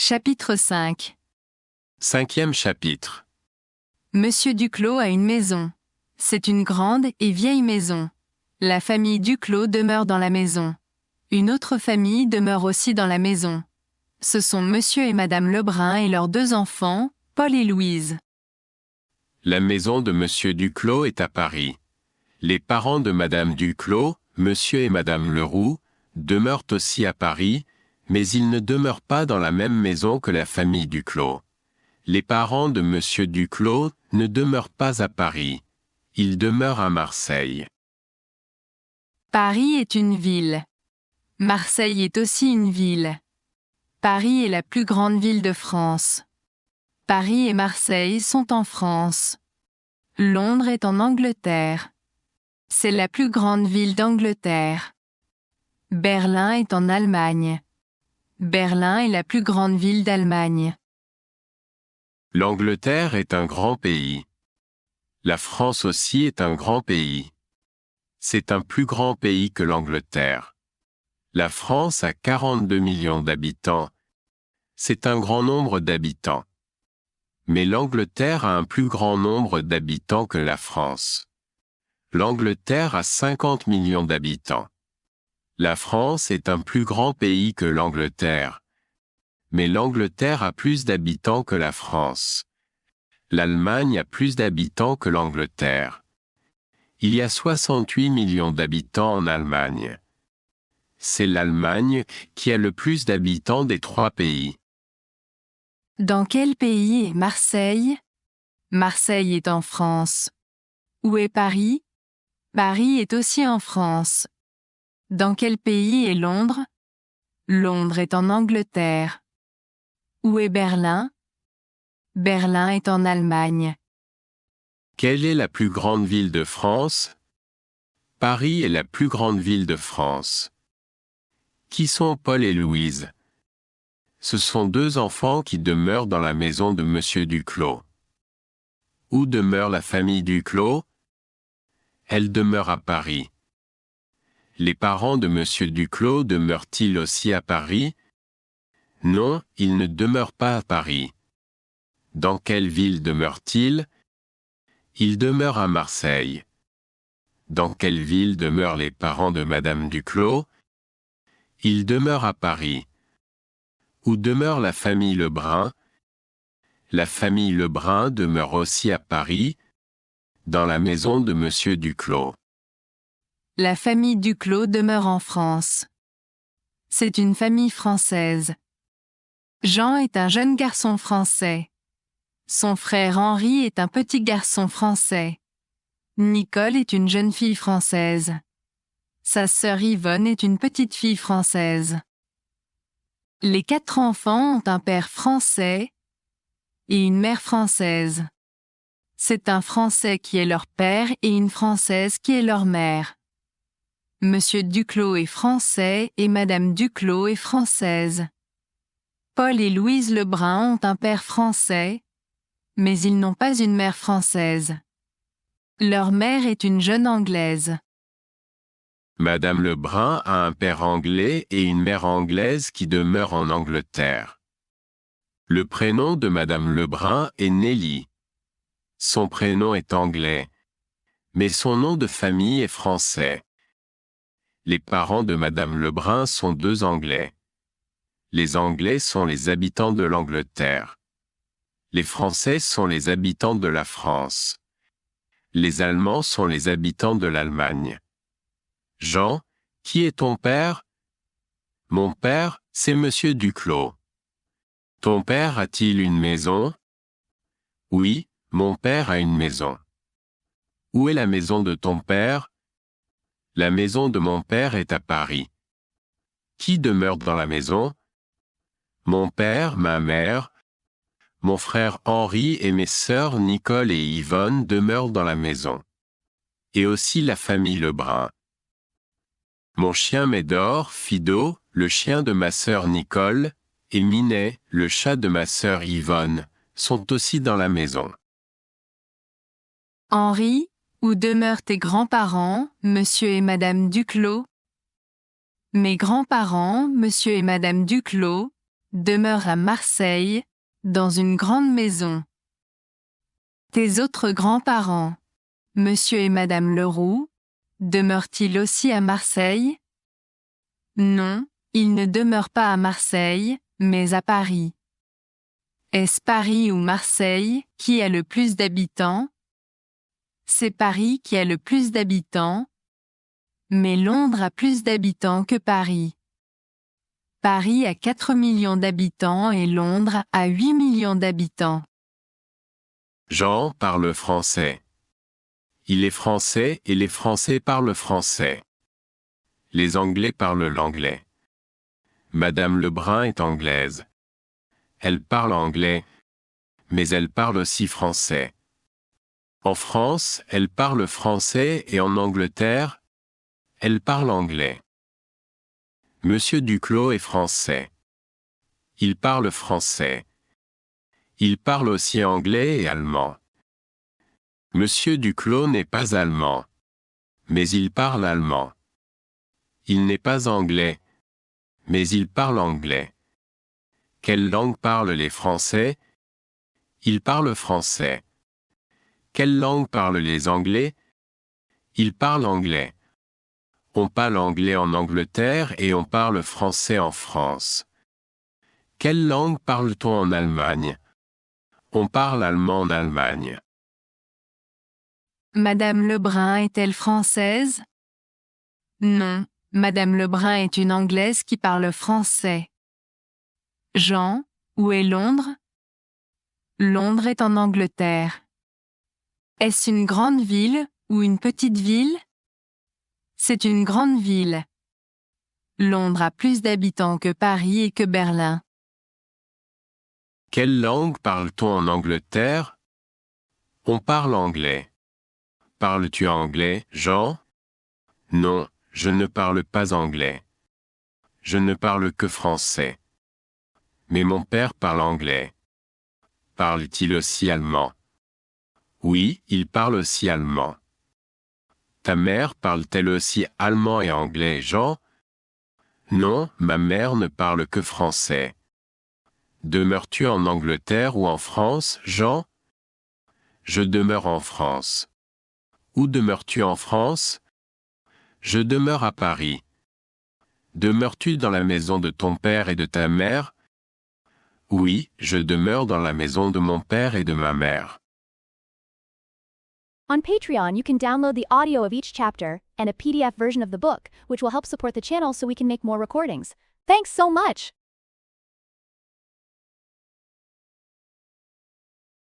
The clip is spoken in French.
Chapitre 5. 5e chapitre. Monsieur Duclos a une maison. C'est une grande et vieille maison. La famille Duclos demeure dans la maison. Une autre famille demeure aussi dans la maison. Ce sont Monsieur et Madame Lebrun et leurs 2 enfants, Paul et Louise. La maison de Monsieur Duclos est à Paris. Les parents de Madame Duclos, Monsieur et Madame Leroux, demeurent aussi à Paris, mais ils ne demeurent pas dans la même maison que la famille Duclos. Les parents de Monsieur Duclos ne demeurent pas à Paris. Ils demeurent à Marseille. Paris est une ville. Marseille est aussi une ville. Paris est la plus grande ville de France. Paris et Marseille sont en France. Londres est en Angleterre. C'est la plus grande ville d'Angleterre. Berlin est en Allemagne. Berlin est la plus grande ville d'Allemagne. L'Angleterre est un grand pays. La France aussi est un grand pays. C'est un plus grand pays que l'Angleterre. La France a 42 millions d'habitants. C'est un grand nombre d'habitants. Mais l'Angleterre a un plus grand nombre d'habitants que la France. L'Angleterre a 50 millions d'habitants. La France est un plus grand pays que l'Angleterre. Mais l'Angleterre a plus d'habitants que la France. L'Allemagne a plus d'habitants que l'Angleterre. Il y a 68 millions d'habitants en Allemagne. C'est l'Allemagne qui a le plus d'habitants des 3 pays. Dans quel pays est Marseille? Marseille est en France. Où est Paris? Paris est aussi en France. Dans quel pays est Londres? Londres est en Angleterre. Où est Berlin? Berlin est en Allemagne. Quelle est la plus grande ville de France? Paris est la plus grande ville de France. Qui sont Paul et Louise? Ce sont 2 enfants qui demeurent dans la maison de Monsieur Duclos. Où demeure la famille Duclos? Elle demeure à Paris. Les parents de Monsieur Duclos demeurent-ils aussi à Paris? Non, ils ne demeurent pas à Paris. Dans quelle ville demeurent-ils? Ils demeurent à Marseille. Dans quelle ville demeurent les parents de Madame Duclos? Ils demeurent à Paris. Où demeure la famille Lebrun? La famille Lebrun demeure aussi à Paris, dans la maison de Monsieur Duclos. La famille Duclos demeure en France. C'est une famille française. Jean est un jeune garçon français. Son frère Henri est un petit garçon français. Nicole est une jeune fille française. Sa sœur Yvonne est une petite fille française. Les 4 enfants ont un père français et une mère française. C'est un Français qui est leur père et une Française qui est leur mère. Monsieur Duclos est français et Madame Duclos est française. Paul et Louise Lebrun ont un père français, mais ils n'ont pas une mère française. Leur mère est une jeune Anglaise. Madame Lebrun a un père anglais et une mère anglaise qui demeurent en Angleterre. Le prénom de Madame Lebrun est Nelly. Son prénom est anglais, mais son nom de famille est français. Les parents de Madame Lebrun sont 2 Anglais. Les Anglais sont les habitants de l'Angleterre. Les Français sont les habitants de la France. Les Allemands sont les habitants de l'Allemagne. Jean, qui est ton père? Mon père, c'est Monsieur Duclos. Ton père a-t-il une maison? Oui, mon père a une maison. Où est la maison de ton père? La maison de mon père est à Paris. Qui demeure dans la maison? Mon père, ma mère, mon frère Henri et mes sœurs Nicole et Yvonne demeurent dans la maison. Et aussi la famille Lebrun. Mon chien Médor, Fido, le chien de ma sœur Nicole, et Minet, le chat de ma sœur Yvonne, sont aussi dans la maison. Henri, où demeurent tes grands-parents, Monsieur et Madame Duclos? Mes grands-parents, Monsieur et Madame Duclos, demeure à Marseille, dans une grande maison. Tes autres grands-parents, Monsieur et Madame Leroux, demeurent-ils aussi à Marseille? Non, ils ne demeurent pas à Marseille, mais à Paris. Est-ce Paris ou Marseille qui a le plus d'habitants? C'est Paris qui a le plus d'habitants, mais Londres a plus d'habitants que Paris. Paris a 4 millions d'habitants et Londres a 8 millions d'habitants. Jean parle français. Il est français et les Français parlent français. Les Anglais parlent l'anglais. Madame Lebrun est anglaise. Elle parle anglais, mais elle parle aussi français. En France, elle parle français et en Angleterre, elle parle anglais. Monsieur Duclos est français. Il parle français. Il parle aussi anglais et allemand. Monsieur Duclos n'est pas allemand, mais il parle allemand. Il n'est pas anglais, mais il parle anglais. Quelle langue parlent les Français? Ils parlent français. Quelle langue parlent les Anglais? Ils parlent anglais. On parle anglais en Angleterre et on parle français en France. Quelle langue parle-t-on en Allemagne? On parle allemand en Allemagne. Madame Lebrun est-elle française? Non, Madame Lebrun est une Anglaise qui parle français. Jean, où est Londres? Londres est en Angleterre. Est-ce une grande ville ou une petite ville? C'est une grande ville. Londres a plus d'habitants que Paris et que Berlin. Quelle langue parle-t-on en Angleterre? On parle anglais. Parles-tu anglais, Jean? Non, je ne parle pas anglais. Je ne parle que français. Mais mon père parle anglais. Parle-t-il aussi allemand? Oui, il parle aussi allemand. Ta mère parle-t-elle aussi allemand et anglais, Jean? Non, ma mère ne parle que français. Demeures-tu en Angleterre ou en France, Jean? Je demeure en France. Où demeures-tu en France? Je demeure à Paris. Demeures-tu dans la maison de ton père et de ta mère? Oui, je demeure dans la maison de mon père et de ma mère. On Patreon, you can download the audio of each chapter and a PDF version of the book, which will help support the channel so we can make more recordings. Thanks so much!